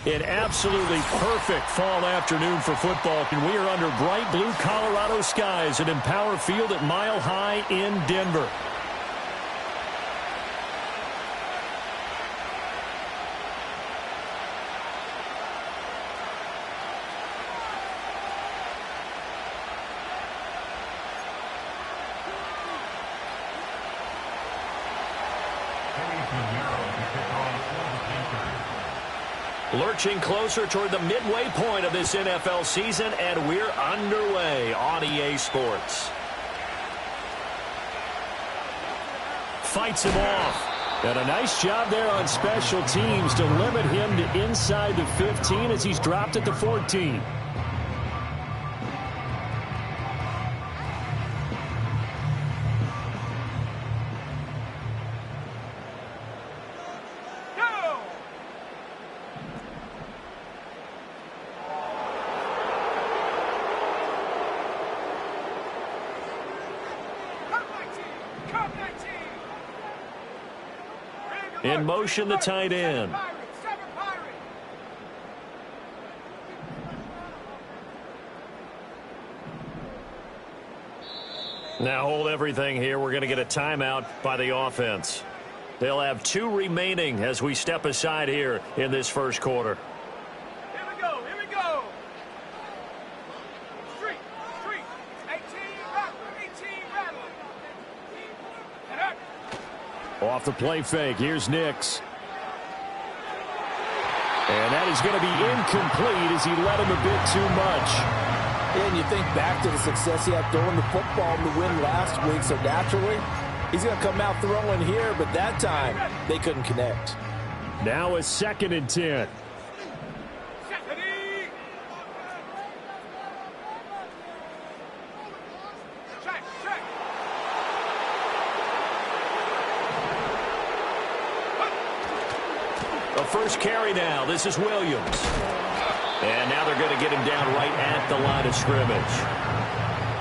An absolutely perfect fall afternoon for football, and we are under bright blue Colorado skies at Empower Field at Mile High in Denver. Lurching closer toward the midway point of this NFL season, and we're underway on EA Sports. Fights him off. And a nice job there on special teams to limit him to inside the 15 as he's dropped at the 14. In motion, the tight end. Now hold everything here. We're going to get a timeout by the offense. They'll have 2 remaining as we step aside here in this first quarter. Here we go. Here we go. Street. 18 rattle. Off the play fake. Here's Nix. And that is going to be incomplete as he let him a bit too much. And you think back to the success he had throwing the football in the win last week, so naturally, he's going to come out throwing here, but that time, they couldn't connect. Now a 2nd and 10. First carry now. This is Williams. And now they're going to get him down right at the line of scrimmage.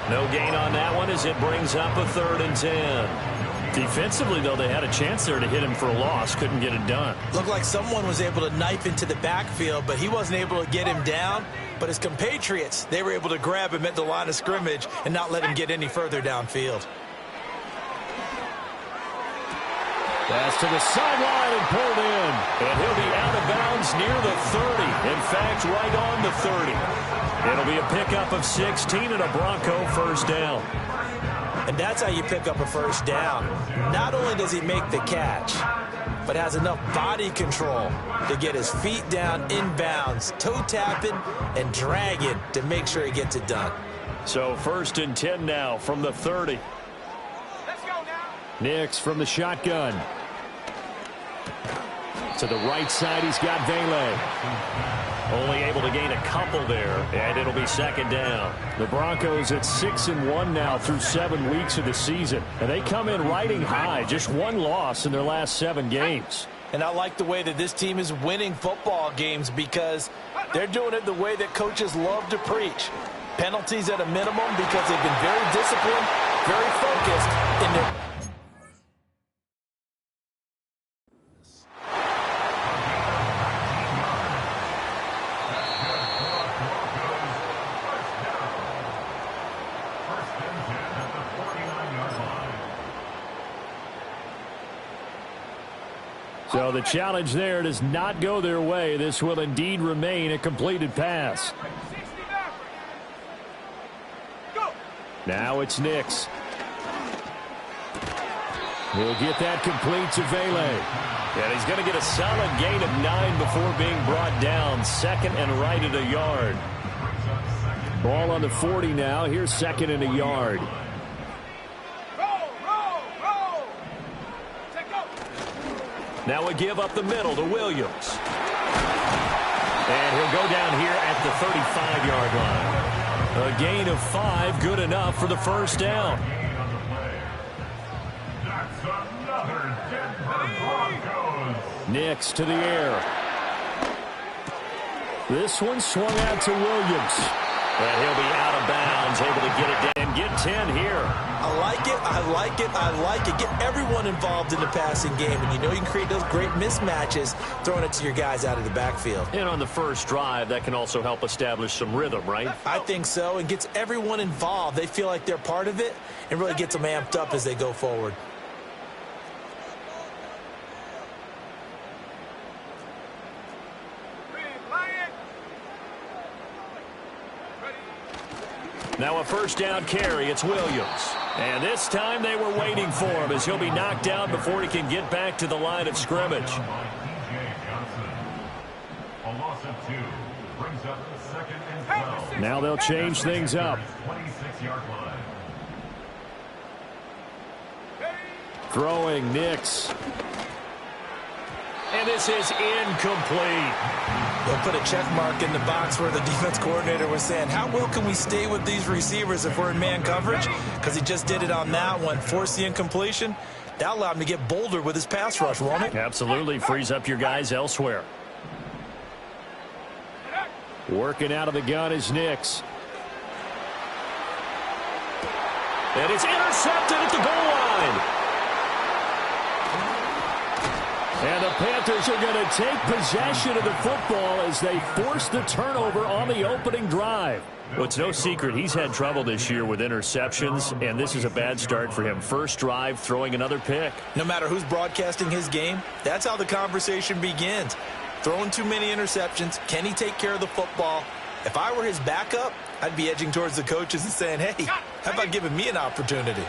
No gain on that one as it brings up a 3rd and 10. Defensively, though, they had a chance there to hit him for a loss. Couldn't get it done. Looked like someone was able to knife into the backfield, but he wasn't able to get him down. But his compatriots, they were able to grab him at the line of scrimmage and not let him get any further downfield. Pass to the sideline and pulled in. And he'll be out of bounds near the 30. In fact, right on the 30. It'll be a pickup of 16 and a Bronco first down. And that's how you pick up a first down. Not only does he make the catch, but has enough body control to get his feet down inbounds, toe tapping and dragging to make sure he gets it done. So 1st and 10 now from the 30. Let's go now. Nix from the shotgun. To the right side, he's got Vele. Only able to gain a couple there, and it'll be 2nd down. The Broncos at 6-1 now through 7 weeks of the season. And they come in riding high, just 1 loss in their last 7 games. And I like the way that this team is winning football games because they're doing it the way that coaches love to preach. Penalties at a minimum because they've been very disciplined, very focused in their... So the challenge there does not go their way. This will indeed remain a completed pass. Now it's Nix. He'll get that complete to Vele. And he's going to get a solid gain of 9 before being brought down. 2nd and right at a yard. Ball on the 40 now. Here's 2nd and a yard. Now we give up the middle to Williams. And he'll go down here at the 35-yard line. A gain of 5, good enough for the first down. Nix to the air. This one swung out to Williams. And he'll be out of bounds, able to get it down and get 10 here. I like it, I like it, I like it. Get everyone involved in the passing game, and you know you can create those great mismatches throwing it to your guys out of the backfield. And on the first drive, that can also help establish some rhythm, right? I think so, and gets everyone involved. They feel like they're part of it and really gets them amped up as they go forward. Now a first down carry. It's Williams. And this time they were waiting for him as he'll be knocked down before he can get back to the line of scrimmage. Now they'll change things up. Throwing Nix. And this is incomplete. They'll put a check mark in the box where the defense coordinator was saying, how well can we stay with these receivers if we're in man coverage? Because he just did it on that one. Forced the incompletion. That allowed him to get bolder with his pass rush, won't it? Absolutely. Frees up your guys elsewhere. Working out of the gun is Nix. And it's intercepted at the goal line. And the Panthers are going to take possession of the football as they force the turnover on the opening drive. Well, it's no secret he's had trouble this year with interceptions, and this is a bad start for him. First drive, throwing another pick. No matter who's broadcasting his game, that's how the conversation begins. Throwing too many interceptions. Can he take care of the football? If I were his backup, I'd be edging towards the coaches and saying, hey, how about giving me an opportunity?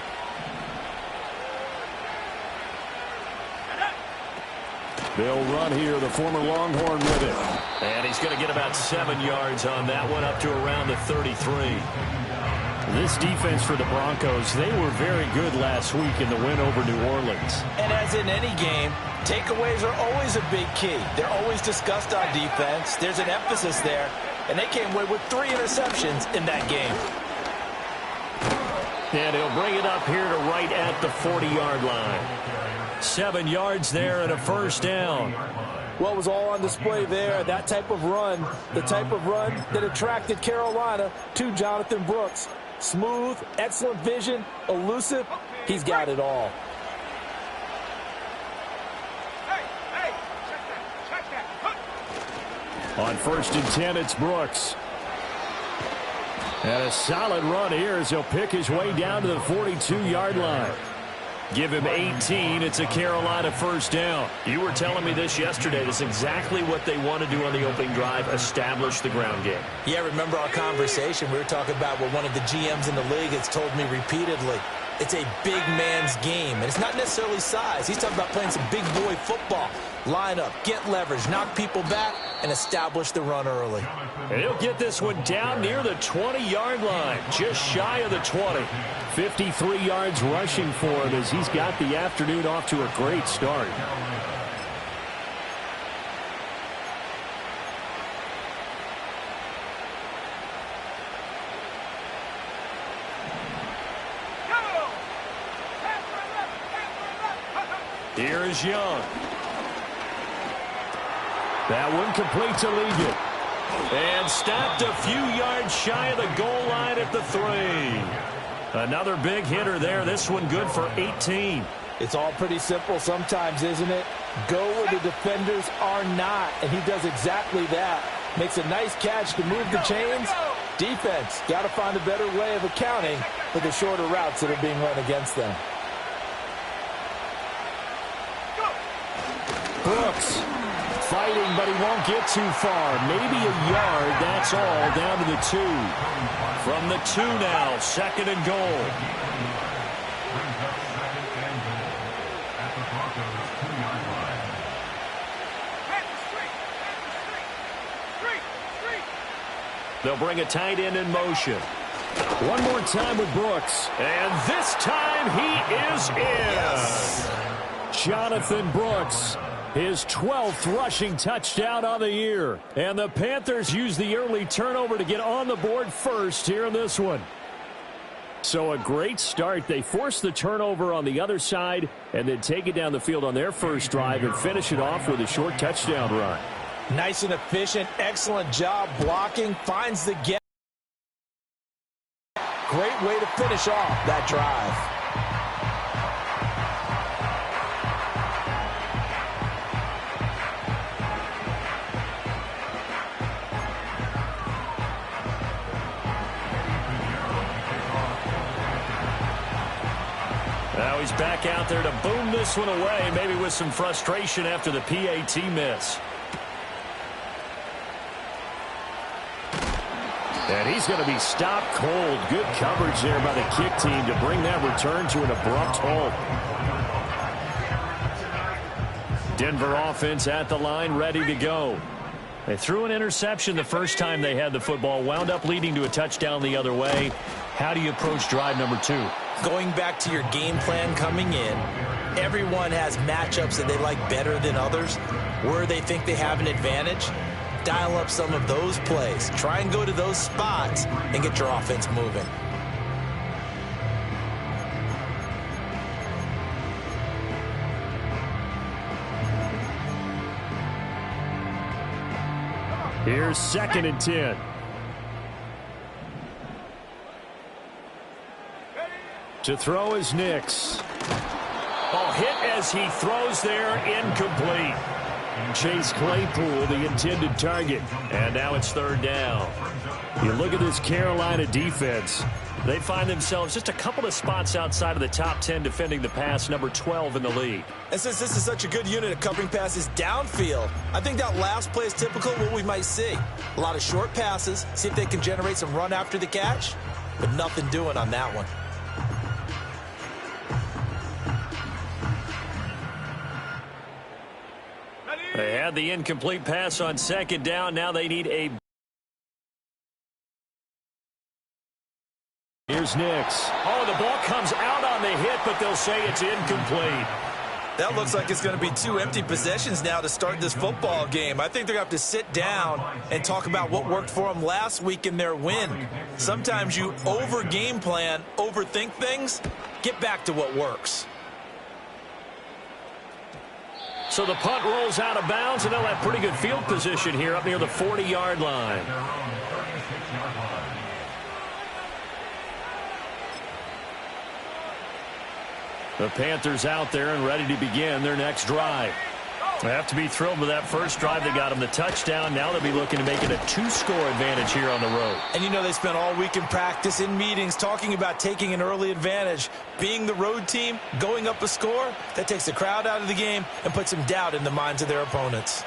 They'll run here, the former Longhorn with it. And he's going to get about 7 yards on that one, up to around the 33. This defense for the Broncos, they were very good last week in the win over New Orleans. And as in any game, takeaways are always a big key. They're always discussed on defense. There's an emphasis there, and they came away with 3 interceptions in that game. And he'll bring it up here to right at the 40-yard line. 7 yards there and a first down. Well, it was all on display there. That type of run, the type of run that attracted Carolina to Jonathan Brooks. Smooth, excellent vision, elusive. He's got it all. Hey, check that. On 1st and 10, it's Brooks. And a solid run here as he'll pick his way down to the 42-yard line. Give him 18. It's a Carolina first down. You were telling me this yesterday. This is exactly what they want to do on the opening drive, establish the ground game. Yeah, remember our conversation. We were talking about what one of the GMs in the league has told me repeatedly. It's a big man's game, and it's not necessarily size. He's talking about playing some big boy football. Line up, get leverage, knock people back, and establish the run early. And he'll get this one down near the 20-yard line, just shy of the 20. 53 yards rushing for him as he's got the afternoon off to a great start. Here is Young. That one complete to Ligon. And stopped a few yards shy of the goal line at the 3. Another big hitter there. This one good for 18. It's all pretty simple sometimes, isn't it? Go where the defenders are not, and he does exactly that. Makes a nice catch to move the chains. Defense, got to find a better way of accounting for the shorter routes that are being run against them. Brooks fighting, but he won't get too far. Maybe a yard, that's all, down to the 2. From the 2 now, 2nd and goal. They'll bring a tight end in motion. One more time with Brooks. And this time he is in. Yes. Jonathan Brooks, his 12th rushing touchdown on the year. And the Panthers use the early turnover to get on the board first here in this one. So a great start. They force the turnover on the other side and then take it down the field on their first drive and finish it off with a short touchdown run. Nice and efficient. Excellent job blocking. Finds the gap. great way to finish off that drive. Now he's back out there to boom this one away, maybe with some frustration after the PAT miss. And he's going to be stopped cold. Good coverage there by the kick team to bring that return to an abrupt halt. Denver offense at the line, ready to go. They threw an interception the first time they had the football, wound up leading to a touchdown the other way. How do you approach drive number 2? Going back to your game plan coming in, everyone has matchups that they like better than others, where they think they have an advantage. Dial up some of those plays. Try and go to those spots and get your offense moving. Here's 2nd and 10. To throw is Nix. Oh, hit as he throws there, incomplete. Chase Claypool, the intended target. And now it's 3rd down. You look at this Carolina defense. They find themselves just a couple of spots outside of the top 10 defending the pass, number 12 in the league. And since this is such a good unit of covering passes downfield, I think that last play is typical of what we might see. A lot of short passes, see if they can generate some run after the catch, but nothing doing on that one. They had the incomplete pass on 2nd down. Now they need a... Here's Nix. Oh, the ball comes out on the hit, but they'll say it's incomplete. That looks like it's going to be 2 empty possessions now to start this football game. I think they're going to have to sit down and talk about what worked for them last week in their win. Sometimes you over-game plan, overthink things. Get back to what works. So the punt rolls out of bounds, and they'll have pretty good field position here up near the 40-yard line. The Panthers out there and ready to begin their next drive. They have to be thrilled with that first drive that got them the touchdown. Now they'll be looking to make it a 2-score advantage here on the road. And you know they spent all week in practice, in meetings, talking about taking an early advantage. Being the road team, going up a score, that takes the crowd out of the game and puts some doubt in the minds of their opponents.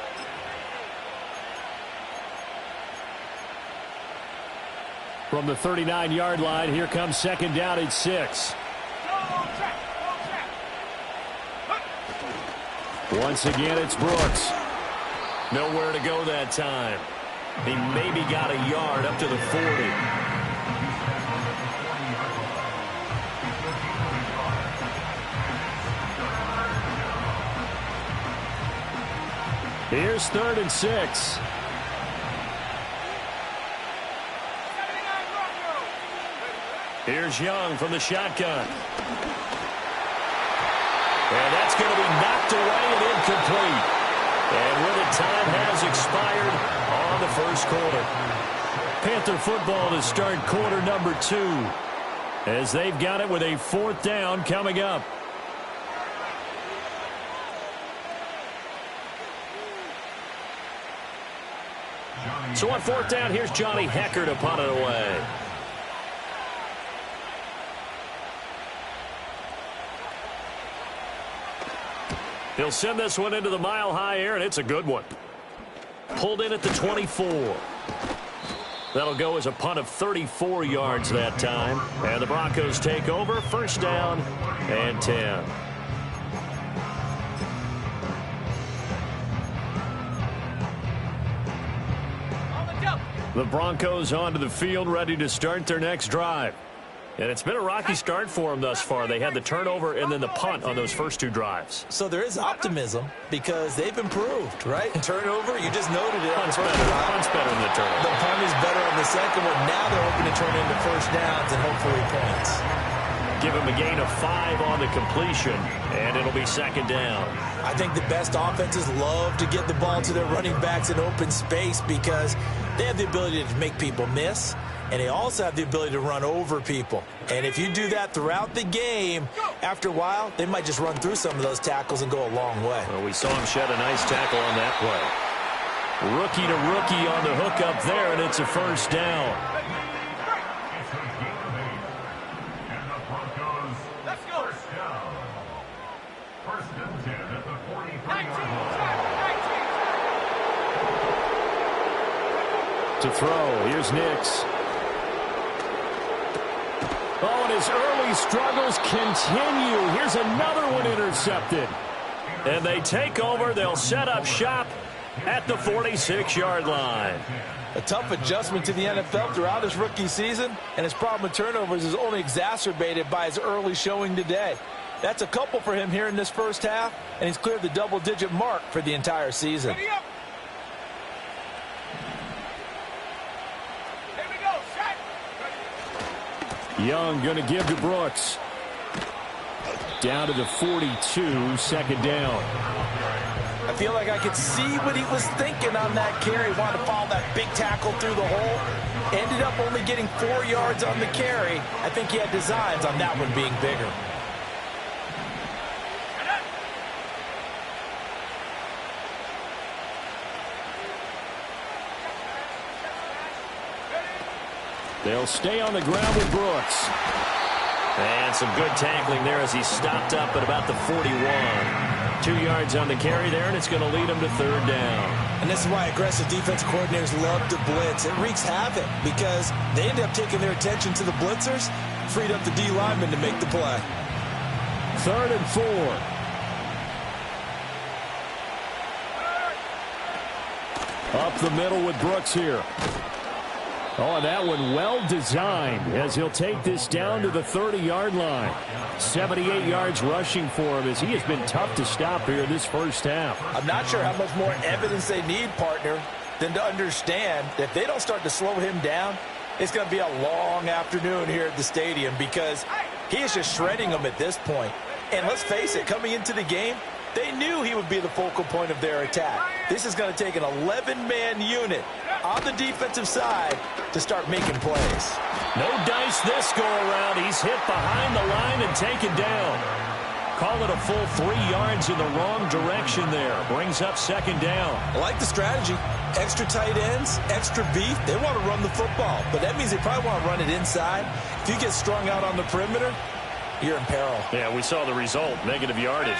From the 39-yard line, here comes 2nd down at 6. Once again, it's Brooks. Nowhere to go that time. He maybe got a yard up to the 40. Here's 3rd and 6. Here's Young from the shotgun. And that's going to be knocked away and incomplete. And with it, time has expired on the first quarter. Panther football to start quarter number 2 as they've got it with a 4th down coming up. So on 4th down, here's Johnny Hecker to punt it away. He'll send this one into the mile-high air, and it's a good one. Pulled in at the 24. That'll go as a punt of 34 yards that time. And the Broncos take over, 1st down and 10. The Broncos onto the field, ready to start their next drive. And it's been a rocky start for them thus far. They had the turnover and then the punt on those first 2 drives. So there is optimism because they've improved, right? Turnover, you just noted it. Punt's better than the turnover. The punt is better on the second one. Now they're hoping to turn into 1st downs and hopefully points. Give him a gain of 5 on the completion, and it'll be 2nd down. I think the best offenses love to get the ball to their running backs in open space because they have the ability to make people miss. and they also have the ability to run over people. And if you do that throughout the game, after a while, they might just run through some of those tackles and go a long way. Well, we saw him shed a nice tackle on that play. Rookie to rookie on the hook up there, and it's a first down. Let's go. First and 10 at the 43-yard line. To throw, here's Nix. Oh, and his early struggles continue. Here's another one intercepted. And they take over. They'll set up shop at the 46-yard line. A tough adjustment to the NFL throughout his rookie season, and his problem with turnovers is only exacerbated by his early showing today. That's a couple for him here in this first half, and he's cleared the double-digit mark for the entire season. Ready up. Here we go. Set. Young going to give to Brooks. Down to the 42, second down. I feel like I could see what he was thinking on that carry. Wanted to follow that big tackle through the hole. Ended up only getting 4 yards on the carry. I think he had designs on that one being bigger. They'll stay on the ground with Brooks. And some good tackling there as he stopped up at about the 41. 2 yards on the carry there, and it's going to lead him to third down. And this is why aggressive defense coordinators love to blitz. It wreaks havoc because they end up taking their attention to the blitzers, freed up the D lineman to make the play. 3rd and 4. Up the middle with Brooks here. Oh, and that one well designed as he'll take this down to the 30-yard line. 78 yards rushing for him as he has been tough to stop here this first half. I'm not sure how much more evidence they need, partner, than to understand that if they don't start to slow him down, it's going to be a long afternoon here at the stadium because he is just shredding them at this point. And let's face it, coming into the game, they knew he would be the focal point of their attack. This is going to take an 11-man unit on the defensive side to start making plays. No dice this go-around. He's hit behind the line and taken down. Call it a full 3 yards in the wrong direction there. Brings up second down. I like the strategy. Extra tight ends, extra beef. They want to run the football, but that means they probably want to run it inside. If you get strung out on the perimeter, you're in peril. Yeah, we saw the result, negative yardage.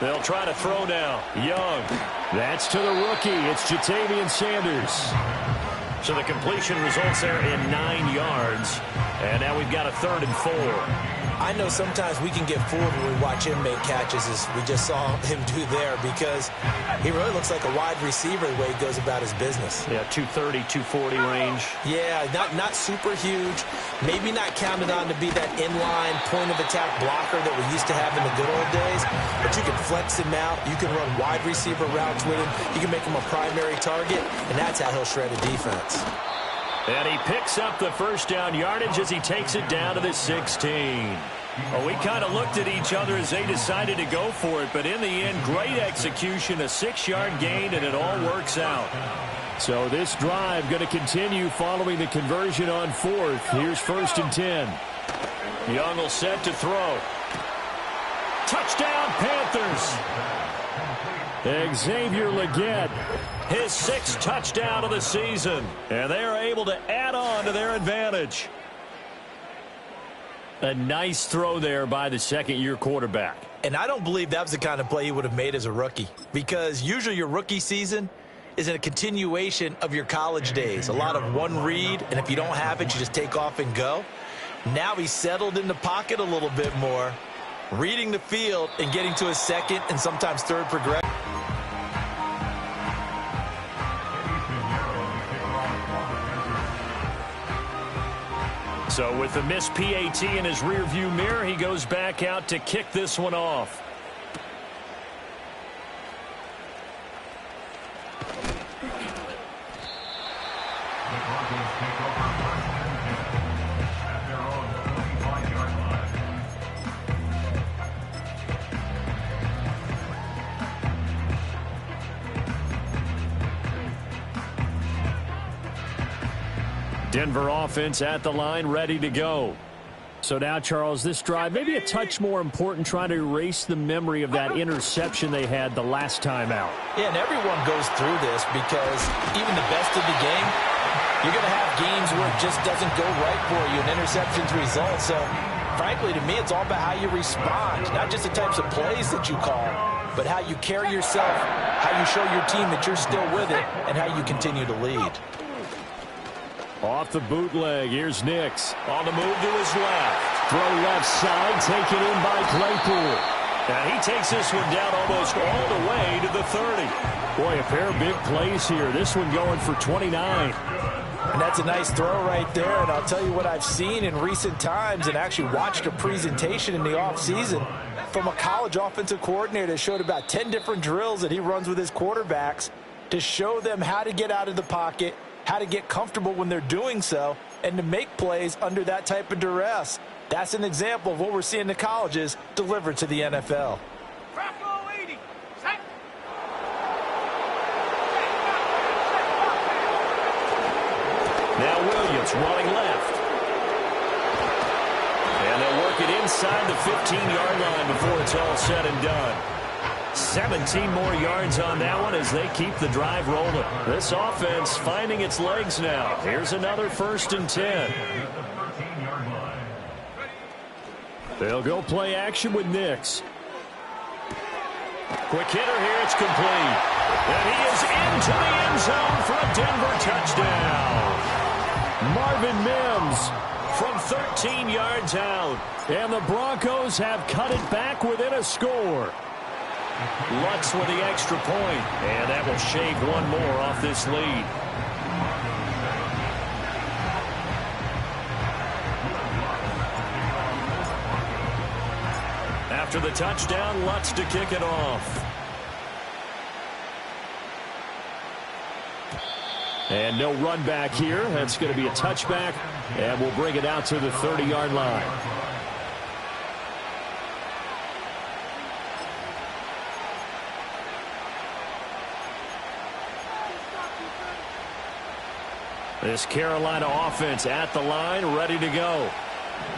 They'll try to throw now. Young. That's to the rookie. It's Jatavian Sanders. So the completion results there in 9 yards. And now we've got a 3rd and 4. I know sometimes we can get fooled when we watch him make catches as we just saw him do there because he really looks like a wide receiver the way he goes about his business. Yeah, 230, 240 range. Yeah, not super huge. Maybe not counted on to be that inline point-of-attack blocker that we used to have in the good old days, but you can flex him out. You can run wide receiver routes with him. You can make him a primary target, and that's how he'll shred a defense. And he picks up the first down yardage as he takes it down to the 16. Well, we kind of looked at each other as they decided to go for it, but in the end, great execution, a 6-yard gain, and it all works out. So this drive going to continue following the conversion on 4th. Here's 1st and 10. Young will set to throw. Touchdown, Panthers! Xavier Legette, his 6th touchdown of the season, and they are able to add on to their advantage. A nice throw there by the second-year quarterback. And I don't believe that was the kind of play he would have made as a rookie because usually your rookie season is a continuation of your college days. A lot of one read, and if you don't have it, you just take off and go. Now he's settled in the pocket a little bit more, reading the field and getting to his second and sometimes third progression. So with the missed PAT in his rearview mirror, he goes back out to kick this one off. Denver offense at the line, ready to go. So now, Charles, this drive maybe a touch more important, trying to erase the memory of that interception they had the last time out. Yeah, and everyone goes through this because even the best of the game, you're going to have games where it just doesn't go right for you and interceptions result. So, frankly, to me, it's all about how you respond, not just the types of plays that you call, but how you carry yourself, how you show your team that you're still with it, and how you continue to lead. Off the bootleg, here's Nix. On the move to his left. Throw left side, taken in by Claypool. And he takes this one down almost all the way to the 30. Boy, a pair of big plays here. This one going for 29. And that's a nice throw right there. And I'll tell you what I've seen in recent times and actually watched a presentation in the offseason from a college offensive coordinator that showed about 10 different drills that he runs with his quarterbacks to show them how to get out of the pocket, how to get comfortable when they're doing so, and to make plays under that type of duress. That's an example of what we're seeing in the colleges delivered to the NFL. Bravo 80. Set. Now Williams running left. And they'll work it inside the 15-yard line before it's all said and done. 17 more yards on that one as they keep the drive rolling. This offense finding its legs now. Here's another 1st and 10. They'll go play action with Nix. Quick hitter here, it's complete. And he is into the end zone for a Denver touchdown. Marvin Mims from 13 yards out. And the Broncos have cut it back within a score. Lutz with the extra point, and that will shave one more off this lead. After the touchdown, Lutz to kick it off. And no run back here. That's going to be a touchback, and we'll bring it out to the 30-yard line. This Carolina offense at the line, ready to go.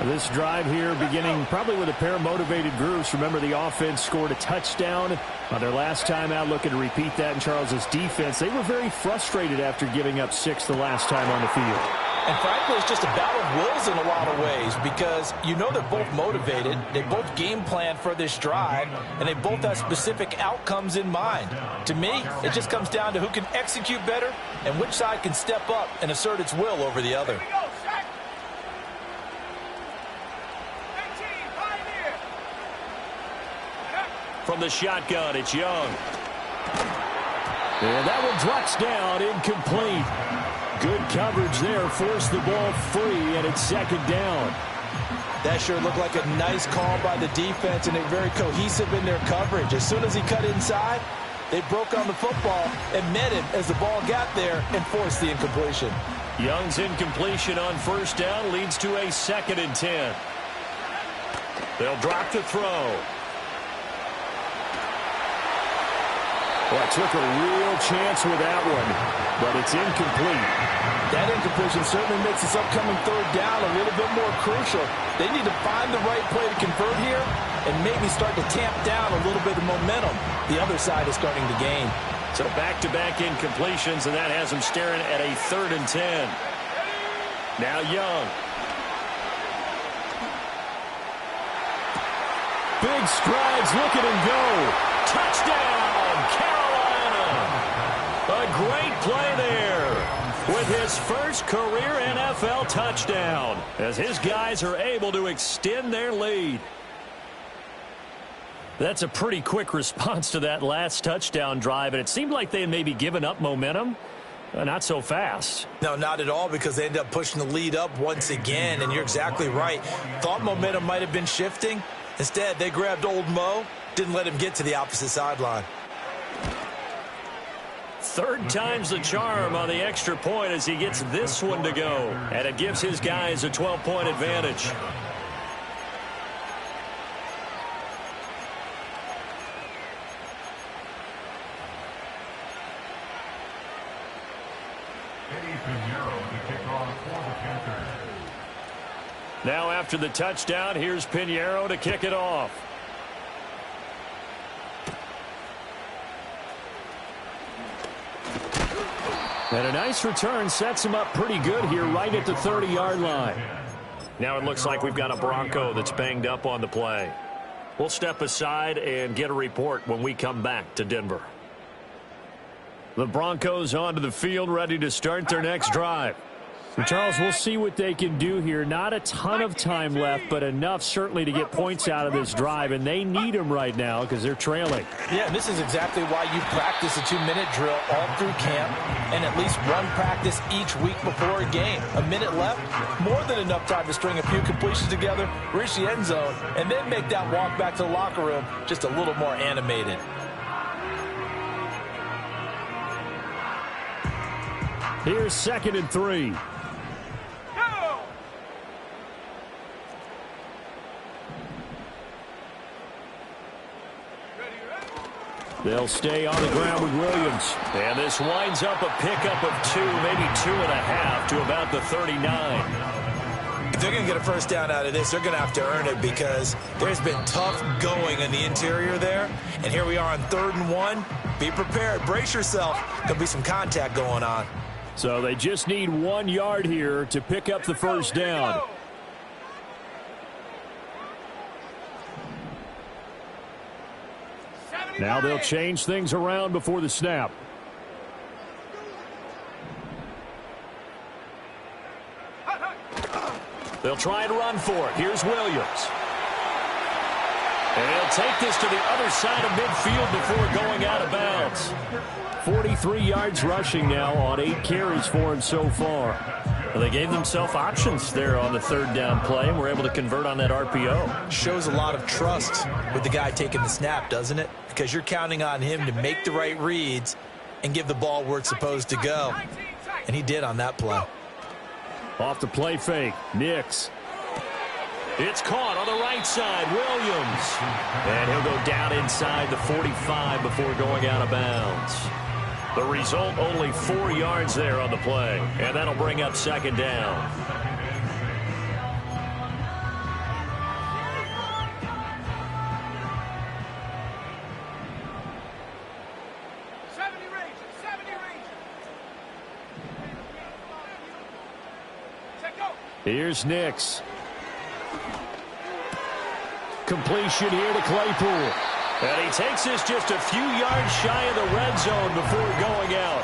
This drive here beginning probably with a pair of motivated groups. Remember, the offense scored a touchdown on their last time out, looking to repeat that in Charles's defense. They were very frustrated after giving up 6 the last time on the field. And frankly, it's just a battle of wills in a lot of ways because you know they're both motivated. They both game plan for this drive, and they both have specific outcomes in mind. To me, it just comes down to who can execute better and which side can step up and assert its will over the other. From the shotgun, it's Young. And that one drops down, incomplete. Good coverage there, forced the ball free, and it's 2nd down. That sure looked like a nice call by the defense, and they're very cohesive in their coverage. As soon as he cut inside, they broke on the football and met him as the ball got there and forced the incompletion. Young's incompletion on 1st down leads to a 2nd and 10. They'll drop the throw. Well, I took a real chance with that one, but it's incomplete. That incompletion certainly makes this upcoming 3rd down a little bit more crucial. They need to find the right play to convert here and maybe start to tamp down a little bit of momentum. The other side is starting to gain. So back-to-back incompletions, and that has them staring at a 3rd and 10. Now Young. Big strides, look at him go. Touchdown, Carolina. A great play there with his first career NFL touchdown as his guys are able to extend their lead. That's a pretty quick response to that last touchdown drive, and it seemed like they had maybe given up momentum. Not so fast. No, not at all, because they ended up pushing the lead up once again, and you're exactly right. Thought momentum might have been shifting. Instead, they grabbed old Mo, didn't let him get to the opposite sideline. 3rd time's the charm on the extra point as he gets this one to go, and it gives his guys a 12-point advantage. Now after the touchdown, here's Pinheiro to kick it off. And a nice return sets him up pretty good here right at the 30-yard line. Now it looks like we've got a Bronco that's banged up on the play. We'll step aside and get a report when we come back to Denver. The Broncos onto the field, ready to start their next drive. So Charles, we'll see what they can do here. Not a ton of time left, but enough certainly to get points out of this drive, and they need them right now because they're trailing. Yeah, and this is exactly why you practice a 2-minute drill all through camp and at least one practice each week before a game. A minute left, more than enough time to string a few completions together, reach the end zone, and then make that walk back to the locker room just a little more animated. Here's 2nd and 3. They'll stay on the ground with Williams. And this winds up a pickup of 2, maybe 2.5 to about the 39. If they're going to get a first down out of this, they're going to have to earn it because there's been tough going in the interior there. And here we are on 3rd and 1. Be prepared. Brace yourself. There'll be some contact going on. So they just need 1 yard here to pick up the first down. Now they'll change things around before the snap. They'll try and run for it. Here's Williams. And he'll take this to the other side of midfield before going out of bounds. 43 yards rushing now on 8 carries for him so far. Well, they gave themselves options there on the 3rd down play and were able to convert on that RPO. Shows a lot of trust with the guy taking the snap, doesn't it? Because you're counting on him to make the right reads and give the ball where it's supposed to go. And he did on that play. Off the play fake, Nix. It's caught on the right side, Williams. And he'll go down inside the 45 before going out of bounds. The result, only 4 yards there on the play. And that'll bring up 2nd down. Here's Nix. Completion here to Claypool. And he takes this just a few yards shy of the red zone before going out.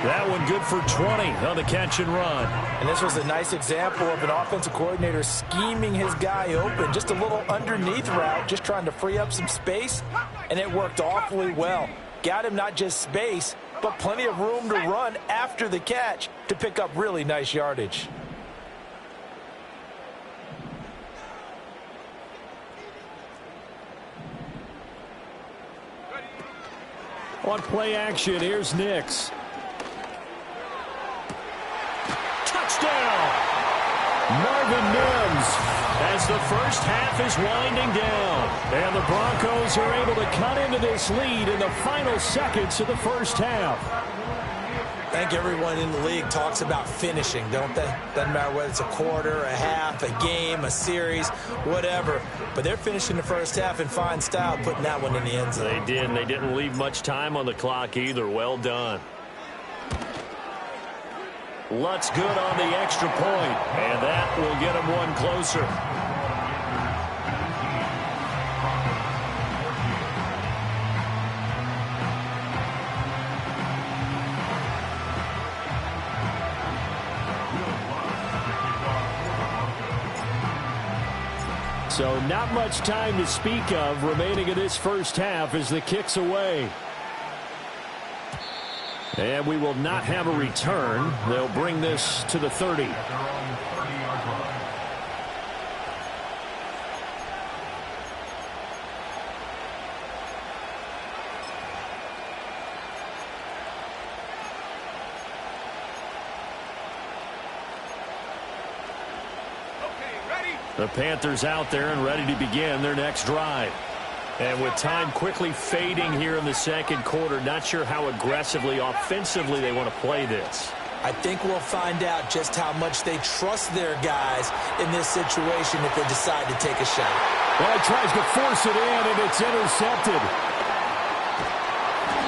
That one good for 20 on the catch and run. And this was a nice example of an offensive coordinator scheming his guy open. Just a little underneath route, just trying to free up some space. And it worked awfully well. Got him not just space, but plenty of room to run after the catch to pick up really nice yardage. On play action, here's Nix. Touchdown! Marvin Mims as the first half is winding down. And the Broncos are able to cut into this lead in the final seconds of the first half. I think everyone in the league talks about finishing, don't they? Doesn't matter whether it's a quarter, a half, a game, a series, whatever. But they're finishing the first half in fine style, putting that one in the end zone. They did, and they didn't leave much time on the clock either. Well done. Lutz good on the extra point, and that will get him one closer. So not much time to speak of remaining in this first half as the kick's away. And we will not have a return. They'll bring this to the 30. The Panthers out there and ready to begin their next drive. And with time quickly fading here in the second quarter, not sure how aggressively, offensively they want to play this. I think we'll find out just how much they trust their guys in this situation if they decide to take a shot. Well, he tries to force it in, and it's intercepted.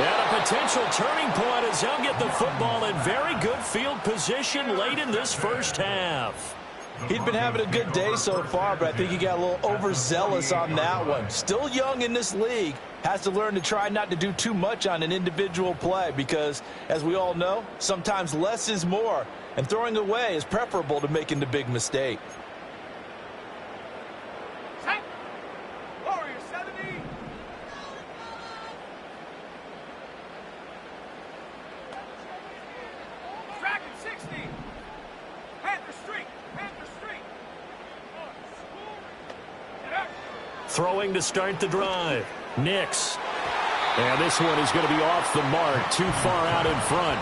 And a potential turning point as they'll get the football in very good field position late in this first half. He'd been having a good day so far, but I think he got a little overzealous on that one. Still young in this league. Has to learn to try not to do too much on an individual play because, as we all know, sometimes less is more. And throwing away is preferable to making the big mistake. Set. Warrior 70. Dragon 60. Panther Street. Panther Street. Get up. Throwing to start the drive. Nix. And this one is going to be off the mark, too far out in front.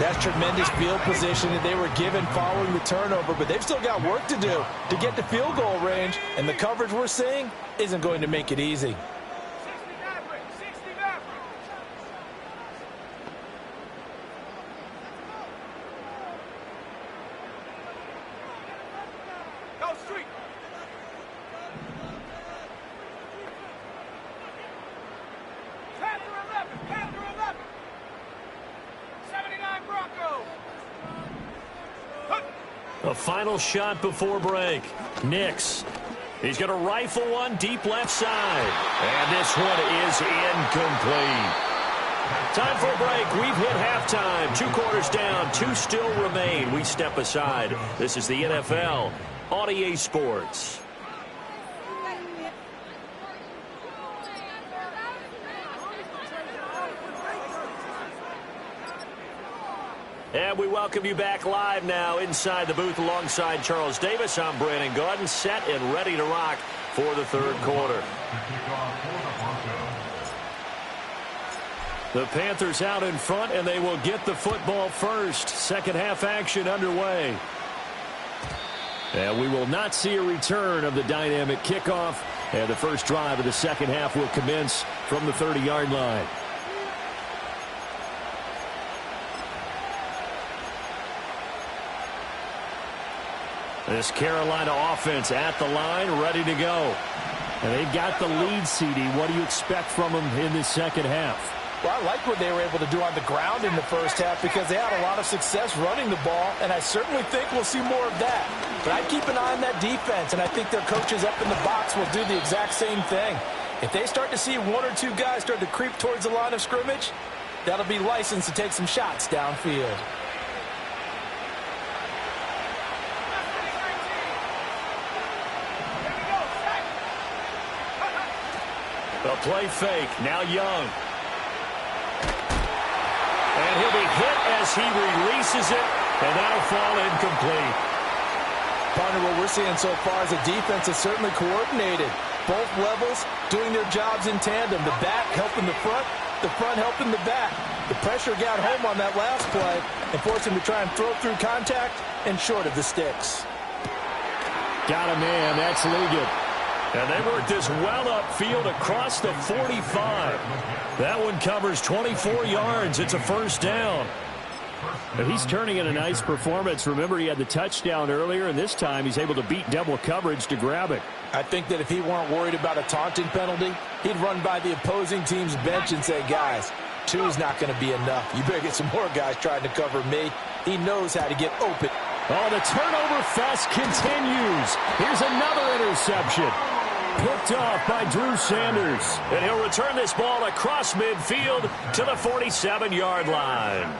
That's tremendous field position that they were given following the turnover, but they've still got work to do to get to field goal range, and the coverage we're seeing isn't going to make it easy. 60 Maverick. 60 Maverick. Go Street. Panther 11. Panther 11. 79 Bronco. A final shot before break. Nix. He's going to rifle one deep left side. And this one is incomplete. Time for a break. We've hit halftime. 2 quarters down. 2 still remain. We step aside. This is the NFL on EA Sports. And we welcome you back live now inside the booth alongside Charles Davis. I'm Brandon Gaudin, set and ready to rock for the third quarter. The Panthers out in front, and they will get the football first. Second half action underway. And we will not see a return of the dynamic kickoff. And the first drive of the second half will commence from the 30-yard line. This Carolina offense at the line, ready to go. And they've got the lead, CD. What do you expect from them in the second half? Well, I like what they were able to do on the ground in the first half because they had a lot of success running the ball, and I certainly think we'll see more of that. But I'd keep an eye on that defense, and I think their coaches up in the box will do the exact same thing. If they start to see 1 or 2 guys start to creep towards the line of scrimmage, that'll be licensed to take some shots downfield. A play fake, now Young. And he'll be hit as he releases it, and that'll fall incomplete. Partner, what we're seeing so far is a defense that's certainly coordinated. Both levels doing their jobs in tandem. The back helping the front helping the back. The pressure got home on that last play and forced him to try and throw through contact and short of the sticks. Got a man, that's Ligon. And they work this well upfield across the 45. That one covers 24 yards. It's a first down. But he's turning in a nice performance. Remember, he had the touchdown earlier, and this time he's able to beat double coverage to grab it. I think that if he weren't worried about a taunting penalty, he'd run by the opposing team's bench and say, guys, 2 is not going to be enough. You better get some more guys trying to cover me. He knows how to get open. Oh, the turnover fest continues. Here's another interception. Picked off by Drew Sanders. And he'll return this ball across midfield to the 47-yard line.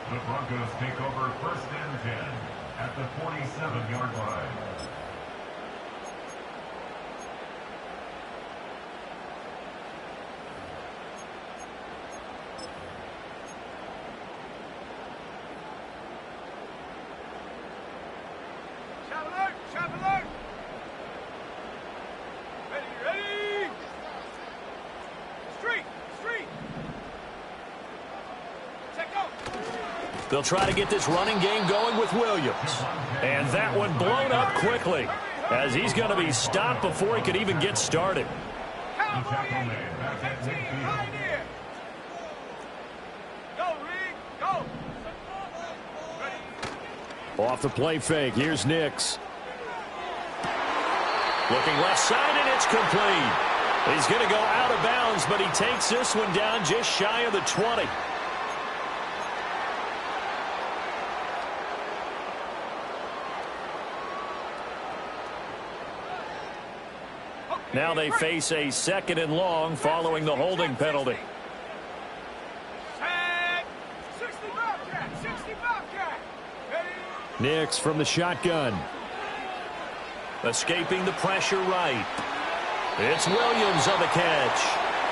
The Broncos take over 1st and 10 at the 47-yard line. Shot alert! Shot alert! Ready, ready! Street! Street! Check out! They'll try to get this running game going with Williams. And that one blown up quickly as he's going to be stopped before he could even get started. Cowboy 10 right here! Go, Reed! Go! Off the play fake, here's Nix. Looking left side, and it's complete. He's going to go out of bounds, but he takes this one down just shy of the 20. Now they face a 2nd and long following the holding penalty. Set. 60 Bobcat. 60 Bobcat. Ready. Nix from the shotgun. Escaping the pressure right. It's Williams on the catch.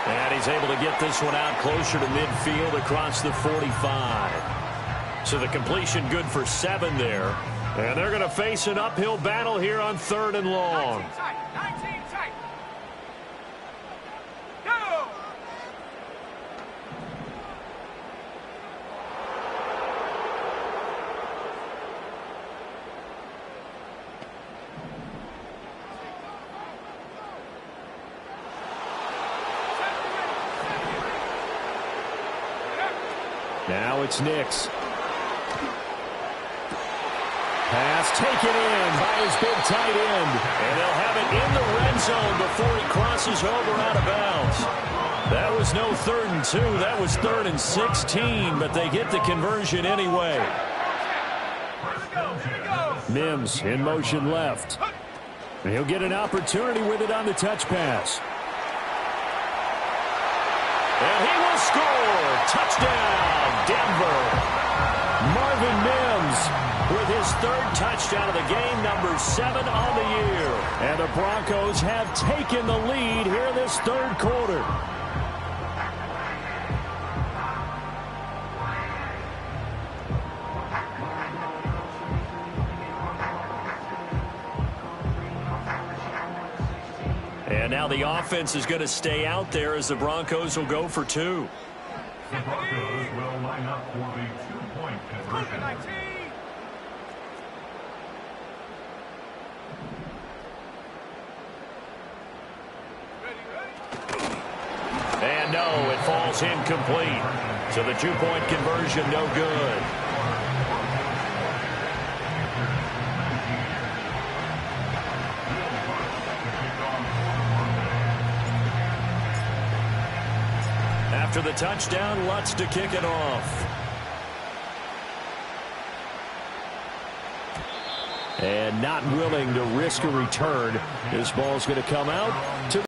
And he's able to get this one out closer to midfield across the 45. So the completion good for 7 there. And they're going to face an uphill battle here on 3rd and long. 19 tight. 19 tight. Go. Now it's Nix. Pass taken in by his big tight end. And they'll have it in the red zone before he crosses over out of bounds. That was no 3rd and 2. That was 3rd and 16, but they get the conversion anyway. Mims in motion left. And he'll get an opportunity with it on the touch pass. And he will score. Touchdown, Denver. Marvin Mims With his 3rd touchdown of the game, number 7 on the year. And the Broncos have taken the lead here in this 3rd quarter. And now the offense is going to stay out there as the Broncos will go for 2. The Broncos will line up for the 2-point conversion. 19. And no, it falls incomplete. So the 2-point conversion no good. After the touchdown, Lutz to kick it off. And not willing to risk a return. This ball's going to come out to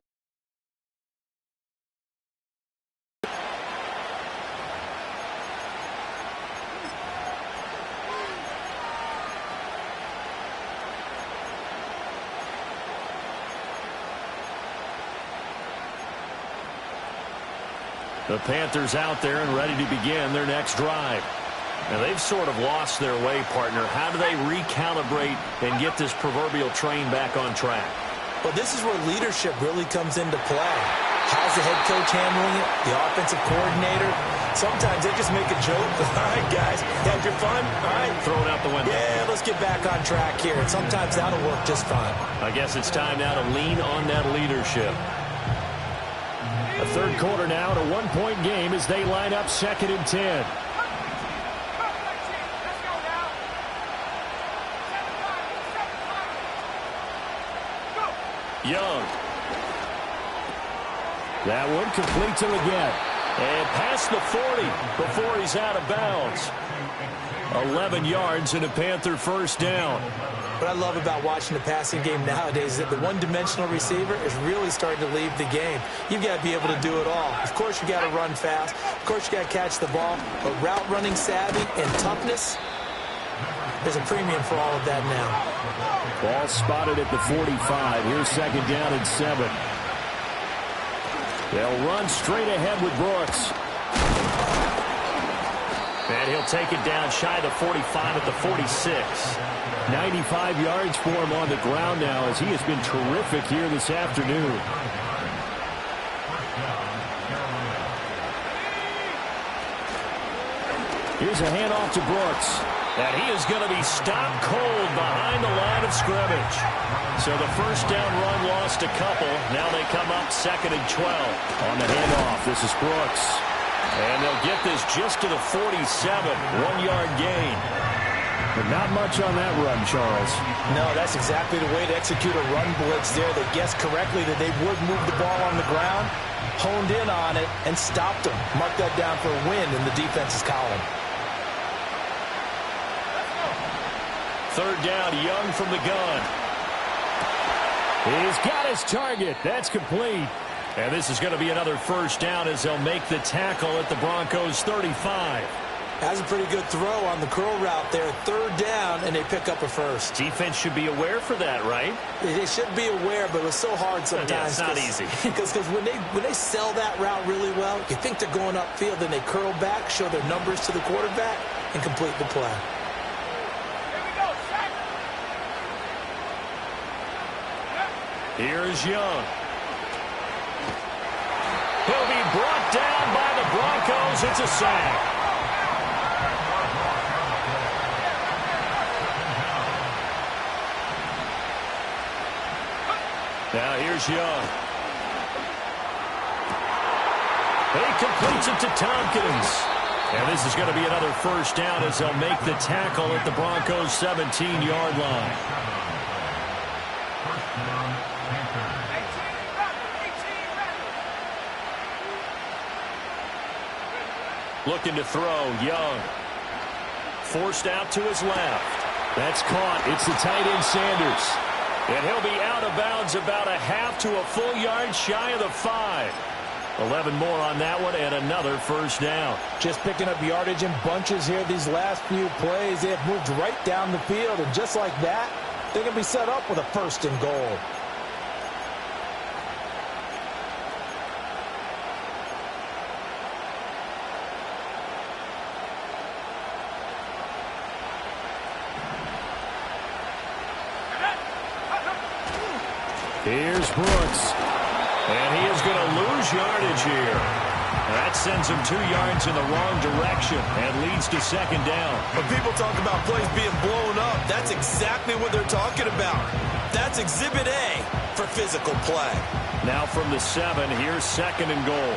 the Panthers out there and ready to begin their next drive. Now they've sort of lost their way, partner. How do they recalibrate and get this proverbial train back on track? Well, this is where leadership really comes into play. How's the head coach handling it? The offensive coordinator? Sometimes they just make a joke. All right, guys, had your fun? All right. Throw it out the window. Yeah, let's get back on track here. And sometimes that'll work just fine. I guess it's time now to lean on that leadership. the 3rd quarter now, at a 1-point game as they line up 2nd and 10. Young. That one complete to Leggett. And past the 40 before he's out of bounds. 11 yards and a Panther first down. What I love about watching the passing game nowadays is that the one-dimensional receiver is really starting to leave the game. You've got to be able to do it all. Of course, you got to run fast. Of course, you got to catch the ball. But route running savvy and toughness, there's a premium for all of that now. Ball spotted at the 45. Here's 2nd down and 7. They'll run straight ahead with Brooks. And he'll take it down shy of the 45 at the 46. 95 yards for him on the ground now as he has been terrific here this afternoon. Here's a handoff to Brooks. And he is going to be stopped cold behind the line of scrimmage. So the first down run lost a couple. Now they come up 2nd and 12. On the handoff, this is Brooks. And they'll get this just to the 47. 1-yard gain. But not much on that run, Charles. No, that's exactly the way to execute a run blitz there. They guessed correctly that they would move the ball on the ground, honed in on it, and stopped them. Mark that down for a win in the defense's column. Third down, Young from the gun. He's got his target. That's complete. And this is going to be another first down as they'll make the tackle at the Broncos' 35. That's a pretty good throw on the curl route there. Third down, and they pick up a first. Defense should be aware for that, right? They should be aware, but it's so hard sometimes. Yeah, it's not easy. Because when they sell that route really well, you think they're going upfield, then they curl back, show their numbers to the quarterback, and complete the play. Here's Young. He'll be brought down by the Broncos. It's a sack. Now here's Young. He completes it to Tompkins. And this is going to be another first down as they'll make the tackle at the Broncos' 17-yard line. Looking to throw, Young. Forced out to his left. That's caught. It's the tight end, Sanders. And he'll be out of bounds about a half to a full yard shy of the 5. 11 more on that one and another first down. Just picking up yardage in bunches here these last few plays. They have moved right down the field, and just like that, they can be set up with a first and goal. Here's Brooks. And he is going to lose yardage here. That sends him 2 yards in the wrong direction and leads to second down. When people talk about plays being blown up, that's exactly what they're talking about. That's Exhibit A for physical play. Now from the 7, here's second and goal.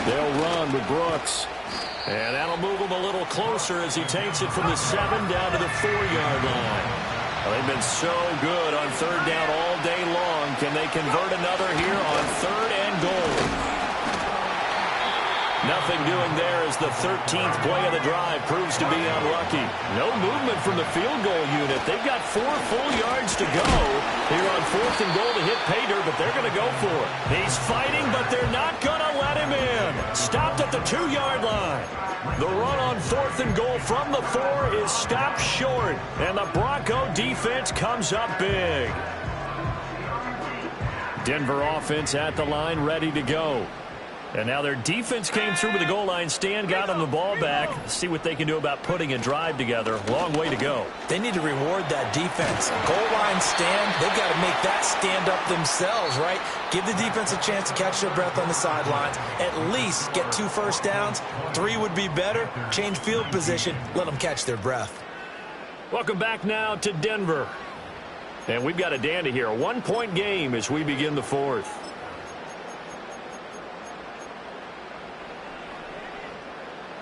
They'll run with Brooks. And that'll move him a little closer as he takes it from the 7 down to the 4-yard line. Well, they've been so good on third down all day long. Can they convert another here on third and goal? Nothing doing there as the 13th play of the drive proves to be unlucky. No movement from the field goal unit. They've got 4 full yards to go here on fourth and goal to hit pay dirt, but they're going to go for it. He's fighting, but they're not going to let him in. Stopped at the 2-yard line. The run on fourth and goal from the 4 is stopped short, and the Bronco defense comes up big. Denver offense at the line, ready to go. And now their defense came through with the goal line stand, got them the ball back. See what they can do about putting a drive together. Long way to go. They need to reward that defense. Goal line stand, they've got to make that stand up themselves, right? Give the defense a chance to catch their breath on the sidelines. At least get 2 first downs. 3 would be better. Change field position. Let them catch their breath. Welcome back now to Denver. And we've got a dandy here. A 1-point game as we begin the 4th.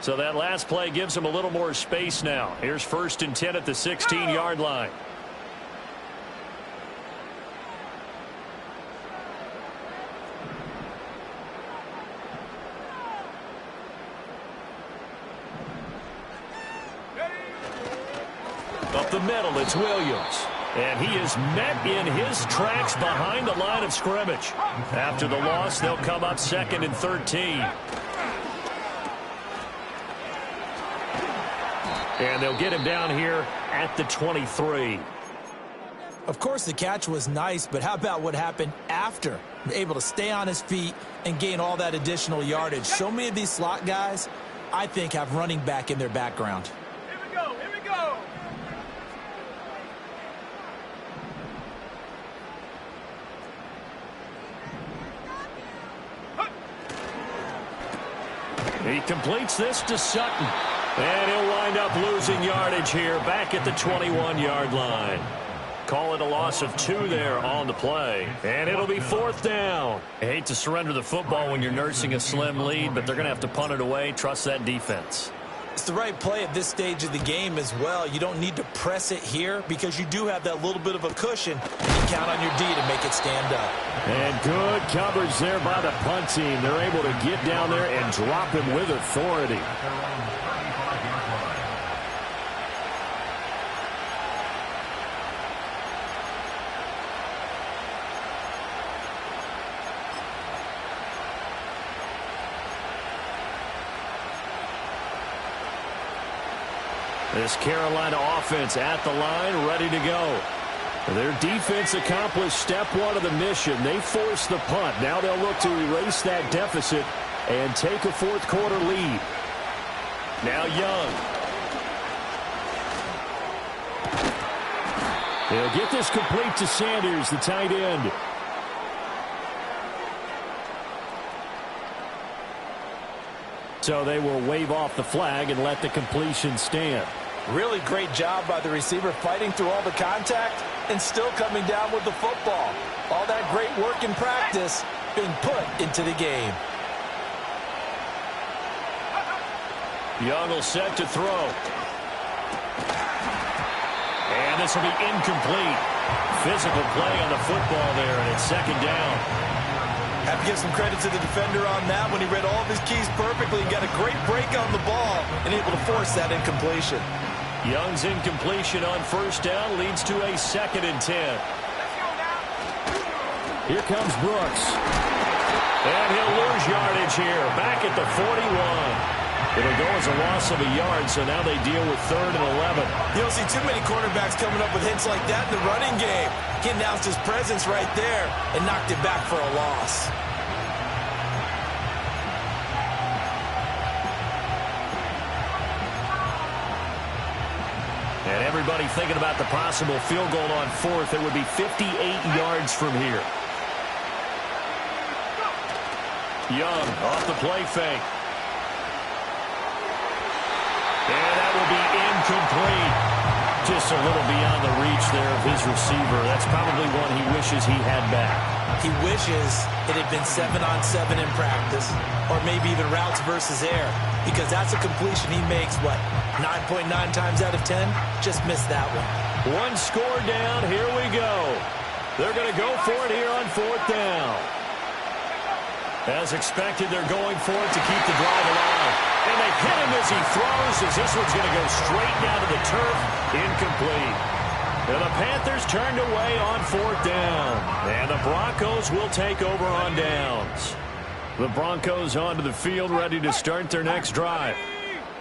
So that last play gives them a little more space now. Here's first and 10 at the 16-yard line. Up the middle, it's Williams. And he is met in his tracks behind the line of scrimmage. After the loss, they'll come up 2nd and 13. And they'll get him down here at the 23. Of course, the catch was nice, but how about what happened after? Able to stay on his feet and gain all that additional yardage. So many of these slot guys, I think, have running back in their background. Here we go, here we go. He completes this to Sutton. And he'll wind up losing yardage here back at the 21-yard line. Call it a loss of 2 there on the play. And it'll be 4th down. I hate to surrender the football when you're nursing a slim lead, but they're going to have to punt it away. Trust that defense. It's the right play at this stage of the game as well. You don't need to press it here because you do have that little bit of a cushion. You count on your D to make it stand up. And good coverage there by the punt team. They're able to get down there and drop him with authority. This Carolina offense at the line, ready to go. Their defense accomplished step 1 of the mission. They forced the punt. Now they'll look to erase that deficit and take a 4th quarter lead. Now Young. They'll get this complete to Sanders, the tight end. So they will wave off the flag and let the completion stand. Really great job by the receiver fighting through all the contact and still coming down with the football. All that great work in practice being put into the game. Young will set to throw. And this will be incomplete. Physical play on the football there, and it's 2nd down. Have to give some credit to the defender on that when he read all of his keys perfectly and got a great break on the ball and able to force that incompletion. Young's incompletion on 1st down leads to a 2nd and 10. Here comes Brooks. And he'll lose yardage here. Back at the 41. It'll go as a loss of a yard, so now they deal with 3rd and 11. You don't see too many cornerbacks coming up with hits like that in the running game. He announced his presence right there and knocked it back for a loss. And everybody thinking about the possible field goal on 4th. It would be 58 yards from here. Young off the play fake. And that will be incomplete. Just a little beyond the reach there of his receiver. That's probably one he wishes he had back. He wishes it had been 7-on-7 in practice, or maybe even routes versus air, because that's a completion he makes, 9.9 times out of 10? Just missed that one. 1 score down. Here we go. They're going to go for it here on 4th down. As expected, they're going for it to keep the drive alive. And they hit him as he throws, as this one's going to go straight down to the turf. Incomplete. And the Panthers turned away on 4th down. And the Broncos will take over on downs. The Broncos onto the field, ready to start their next drive.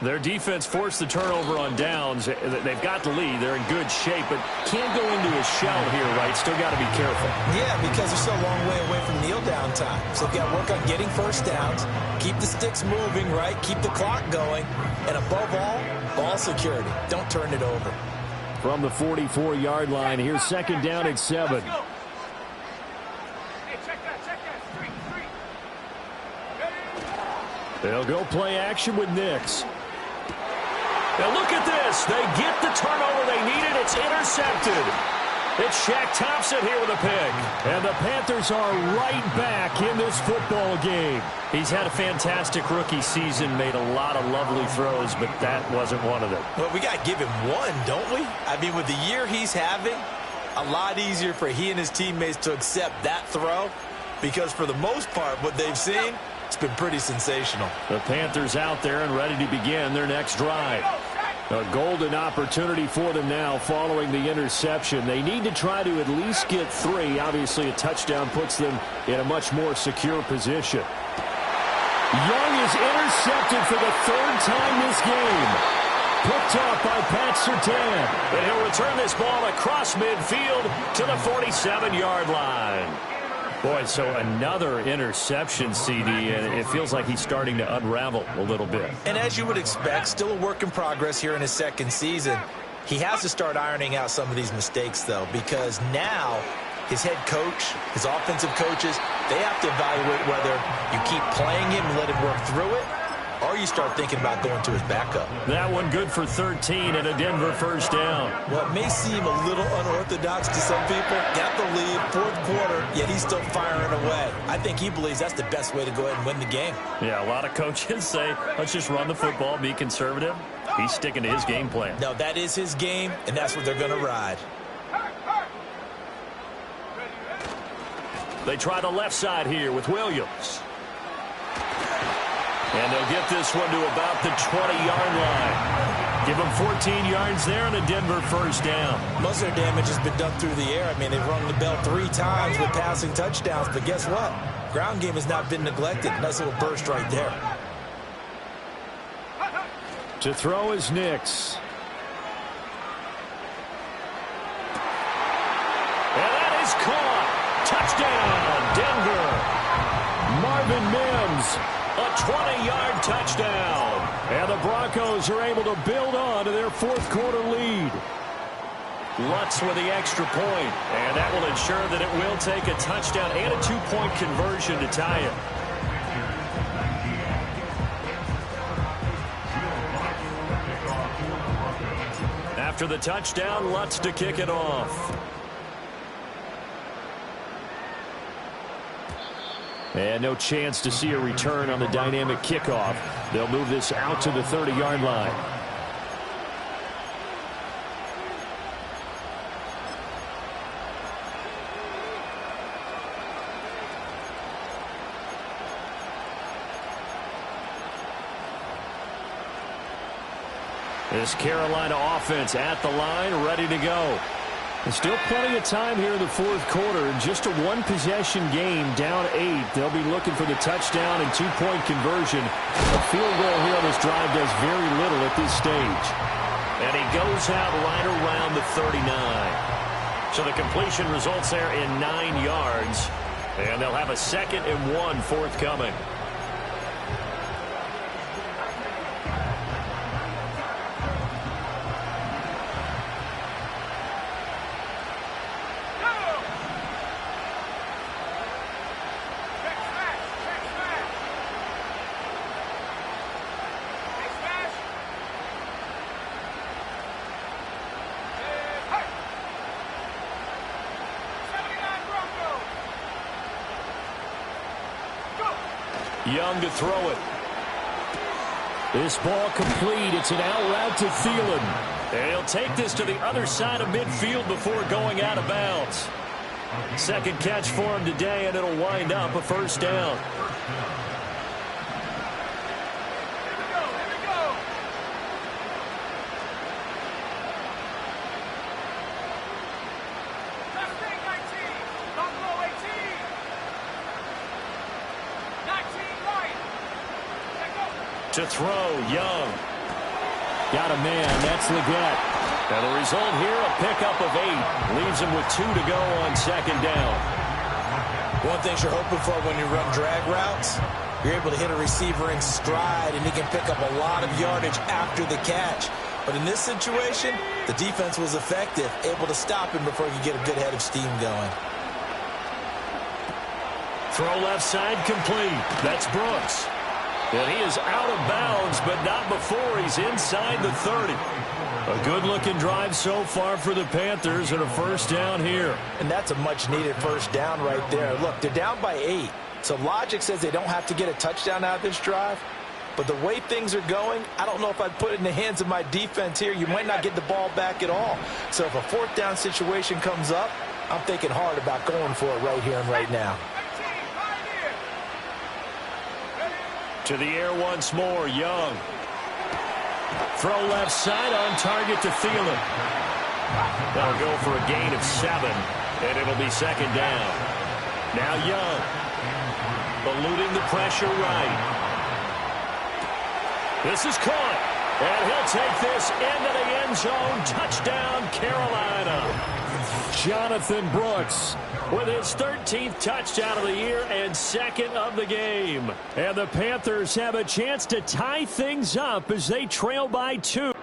Their defense forced the turnover on downs. They've got the lead. They're in good shape, but can't go into a shell here, right? Still got to be careful. Yeah, because they're still a long way away from kneel down time. So they've got to work on getting 1st downs, keep the sticks moving, right? Keep the clock going. And above all, ball security. Don't turn it over. From the 44-yard line, here's 2nd down at 7. Hey, check that. Street. They'll go play action with Nix. Now look at this. They get the turnover they needed. It's intercepted. It's Shaq Thompson here with a pick. And the Panthers are right back in this football game. He's had a fantastic rookie season, made a lot of lovely throws, but that wasn't one of them. Well, we got to give him one, don't we? I mean, with the year he's having, a lot easier for he and his teammates to accept that throw, because for the most part, what they've seen, it's been pretty sensational. The Panthers out there and ready to begin their next drive. A golden opportunity for them now following the interception. They need to try to at least get 3. Obviously, a touchdown puts them in a much more secure position. Young is intercepted for the 3rd time this game. Picked off by Pat Surtain. And he'll return this ball across midfield to the 47-yard line. Boy, so another interception, CD, and it feels like he's starting to unravel a little bit. And as you would expect, still a work in progress here in his 2nd season. He has to start ironing out some of these mistakes, though, because now his head coach, his offensive coaches, they have to evaluate whether you keep playing him and let him work through it, or you start thinking about going to his backup. That one good for 13 and a Denver first down. Well, it may seem a little unorthodox to some people. Got the lead, fourth quarter, yet he's still firing away. I think he believes that's the best way to go ahead and win the game. Yeah, a lot of coaches say, let's just run the football, be conservative. He's sticking to his game plan. No, that is his game, and that's what they're going to ride. They try the left side here with Williams. And they'll get this one to about the 20-yard line. Give them 14 yards there and a Denver first down. Most of their damage has been done through the air. I mean, they've rung the bell 3 times with passing touchdowns, but guess what? Ground game has not been neglected. Nice little burst right there. To throw is Nix. And that is caught. Touchdown, Denver. Marvin Mims, a 20-yard touchdown. And the Broncos are able to build on to their fourth quarter lead. Lutz with the extra point, and that will ensure that it will take a touchdown and a 2-point conversion to tie it. After the touchdown, Lutz to kick it off. And no chance to see a return on the dynamic kickoff. They'll move this out to the 30-yard line. This Carolina offense at the line, ready to go. There's still plenty of time here in the fourth quarter. Just a one-possession game, down 8. They'll be looking for the touchdown and 2-point conversion. A field goal here on this drive does very little at this stage. And he goes out right around the 39. So the completion results there in 9 yards. And they'll have a 2nd and 1 forthcoming. Young to throw it. This ball complete. It's an out route to Thielen. And he'll take this to the other side of midfield before going out of bounds. Second catch for him today, and it'll wind up a first down. To throw, Young. Got a man, that's Leggett. And the result here, a pickup of 8. Leaves him with 2 to go on second down. One thing you're hoping for when you run drag routes, you're able to hit a receiver in stride, and he can pick up a lot of yardage after the catch. But in this situation, the defense was effective, able to stop him before he could get a good head of steam going. Throw left side complete. That's Brooks. And he is out of bounds, but not before he's inside the 30. A good-looking drive so far for the Panthers and a first down here. And that's a much-needed first down right there. Look, they're down by 8. So logic says they don't have to get a touchdown out of this drive. But the way things are going, I don't know if I'd put it in the hands of my defense here. You might not get the ball back at all. So if a fourth down situation comes up, I'm thinking hard about going for it right here and right now. To the air once more, Young. Throw left side on target to Thielen. That'll go for a gain of 7, and it'll be second down. Now Young, eluding the pressure right. This is caught, and he'll take this into the end zone. Touchdown, Carolina. Jonathan Brooks with his 13th touchdown of the year and 2nd of the game. And the Panthers have a chance to tie things up as they trail by 2.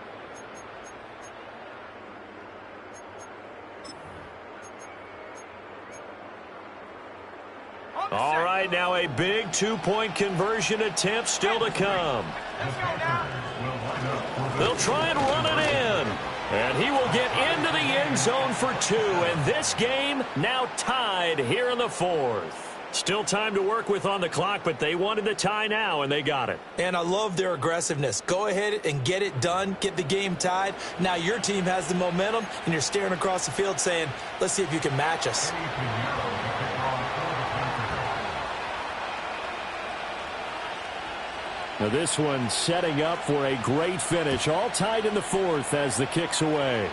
All right, now a a big two-point conversion attempt still to come. They'll try and run it in. And he will get into the end zone for 2. And this game now tied here in the 4th. Still time to work with on the clock, but they wanted the tie now, and they got it. And I love their aggressiveness. Go ahead and get it done. Get the game tied. Now your team has the momentum, and you're staring across the field saying, let's see if you can match us. Now this one setting up for a great finish. All tied in the 4th as the kick's away.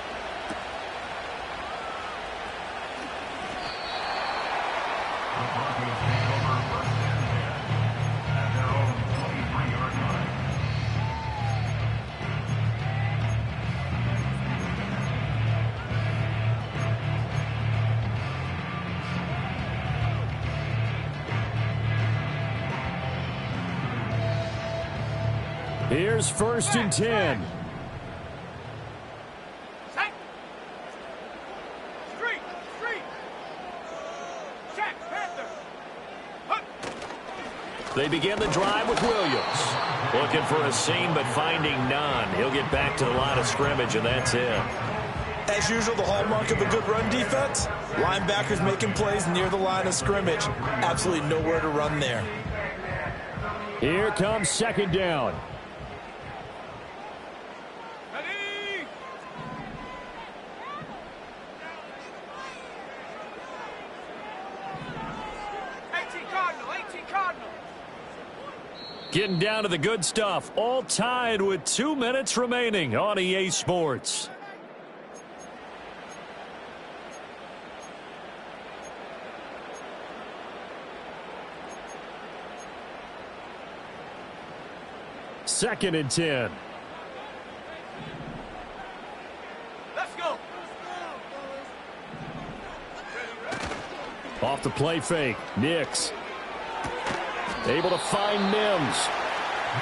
Here's 1st and 10. They begin the drive with Williams. Looking for a seam, but finding none. He'll get back to the line of scrimmage, and that's it. As usual, the hallmark of a good run defense, linebackers making plays near the line of scrimmage. Absolutely nowhere to run there. Here comes 2nd down. Getting down to the good stuff. All tied with 2 minutes remaining on EA Sports. Second and 10. Let's go. Off the play fake. Nix. Able to find Mims.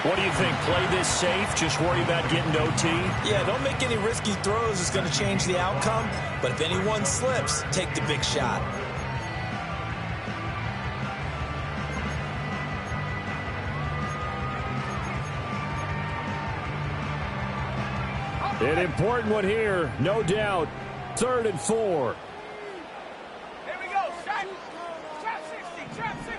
What do you think? Play this safe? Just worry about getting to OT? Yeah, don't make any risky throws. It's going to change the outcome. But if anyone slips, take the big shot. An important one here, no doubt. 3rd and 4. Here we go. Trap 60. Trap 60.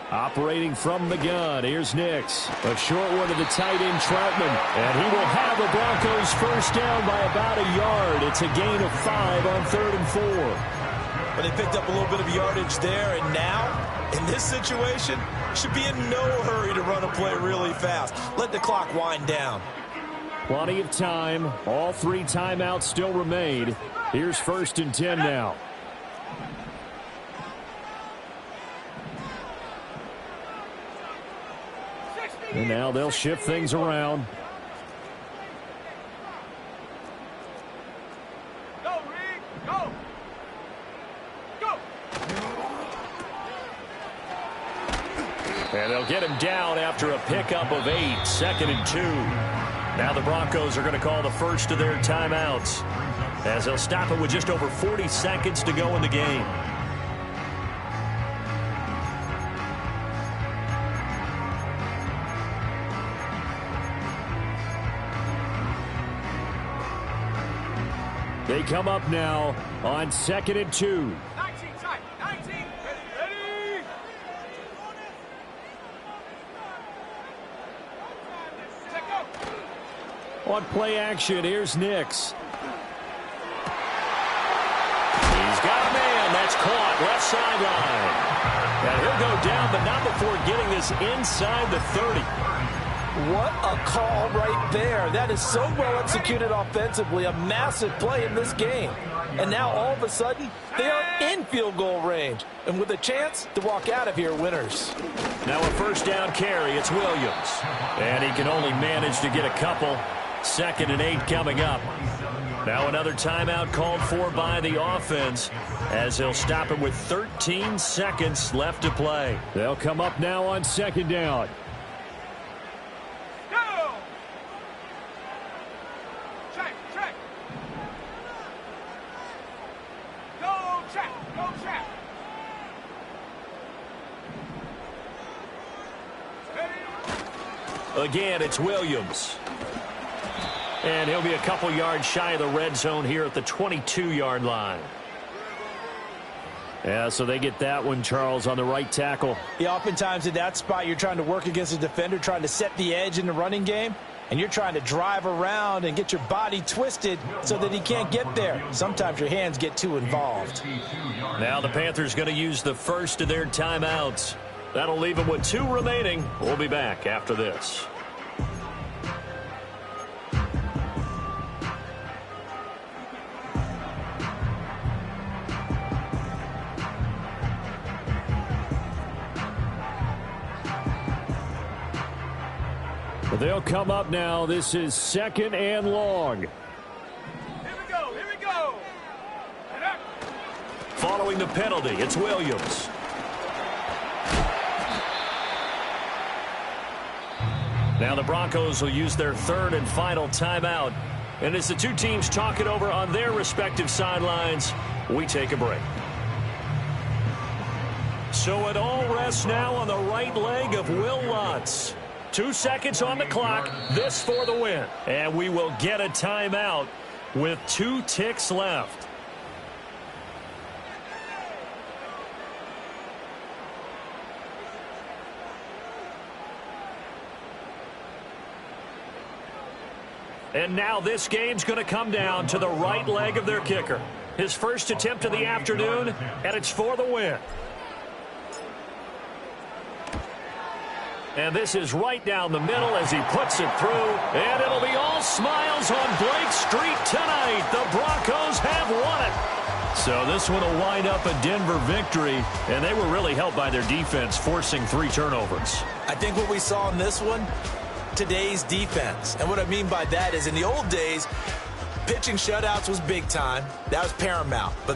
Operating from the gun, here's Nix. A short one to the tight end, Troutman. And he will have the Broncos first down by about a yard. It's a gain of 5 on 3rd and 4. But they picked up a little bit of yardage there, and now, in this situation, should be in no hurry to run a play really fast. Let the clock wind down. Plenty of time. All 3 timeouts still remain. Here's 1st and 10 now. And now they'll shift things around. Go, Reed. Go. Go. And they'll get him down after a pickup of 8. 2nd and 2. Now the Broncos are going to call the first of their timeouts, as they'll stop it with just over 40 seconds to go in the game. They come up now on 2nd and 2. 19 tight. 19. Ready. Check go. On play action, here's Nix. He's got a man. That's caught. Left sideline. And he'll go down, but not before getting this inside the 30. What a call right there. That is so well executed offensively. A massive play in this game. And now all of a sudden, they are in field goal range. And with a chance to walk out of here winners. Now a first down carry. It's Williams. And he can only manage to get a couple. 2nd and 8 coming up. Now another timeout called for by the offense, as they'll stop it with 13 seconds left to play. They'll come up now on 2nd down. Go. Check. Check. Go, check. Go, check. Again, it's Williams. And he'll be a couple yards shy of the red zone here at the 22-yard line. Yeah, so they get that one, Charles, on the right tackle. Yeah, oftentimes in that spot, you're trying to work against a defender, trying to set the edge in the running game, and you're trying to drive around and get your body twisted so that he can't get there. Sometimes your hands get too involved. Now the Panthers going to use the first of their timeouts. That'll leave them with 2 remaining. We'll be back after this. They'll come up now. This is 2nd and long. Here we go, here we go. And up. Following the penalty, it's Williams. Now the Broncos will use their 3rd and final timeout. And as the two teams talk it over on their respective sidelines, we take a break. So it all rests now on the right leg of Will Lutz. 2 seconds on the clock. This for the win. And we will get a timeout with 2 ticks left. And now this game's going to come down to the right leg of their kicker. His first attempt of the afternoon, and it's for the win. And this is right down the middle as he puts it through. And it'll be all smiles on Blake Street tonight. The Broncos have won it. So this one will wind up a Denver victory. And they were really helped by their defense, forcing 3 turnovers. I think what we saw in this one, today's defense. And what I mean by that is in the old days, pitching shutouts was big time. That was paramount. But the